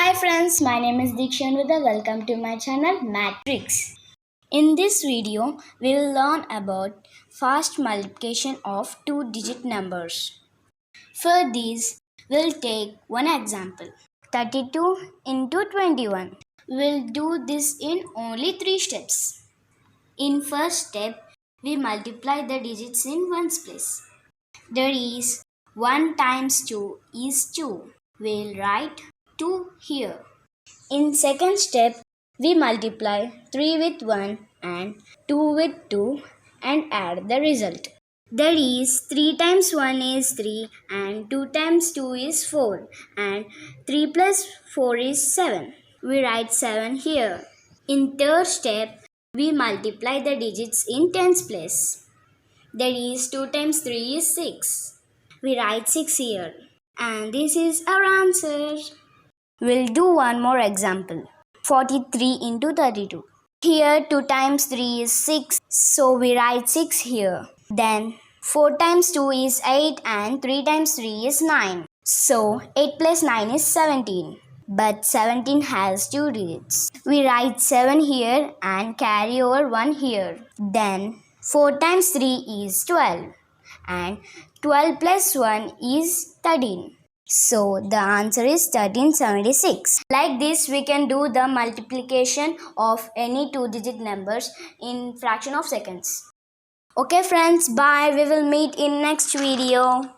Hi friends, my name is Diksha and welcome to my channel Mattricks. In this video, we will learn about fast multiplication of two-digit numbers. For this, we'll take one example. 32 into 21. We'll do this in only 3 steps. In first step, we multiply the digits in ones place. That is 1 times 2 is 2. We'll write 2 here. In second step, we multiply 3 with 1 and 2 with 2 and add the result. That is 3 times 1 is 3 and 2 times 2 is 4 and 3 plus 4 is 7. We write 7 here. In third step, we multiply the digits in tens place. That is 2 times 3 is 6. We write 6 here. And this is our answer. We'll do one more example. 43 into 32. Here 2 times 3 is 6, so we write 6 here. Then 4 times 2 is 8 and 3 times 3 is 9. So 8 plus 9 is 17. But 17 has 2 digits. We write 7 here and carry over 1 here. Then 4 times 3 is 12 and 12 plus 1 is 13. So the answer is 1376. Like this, we can do the multiplication of any two-digit numbers in fraction of seconds. Okay friends, bye. We will meet in next video.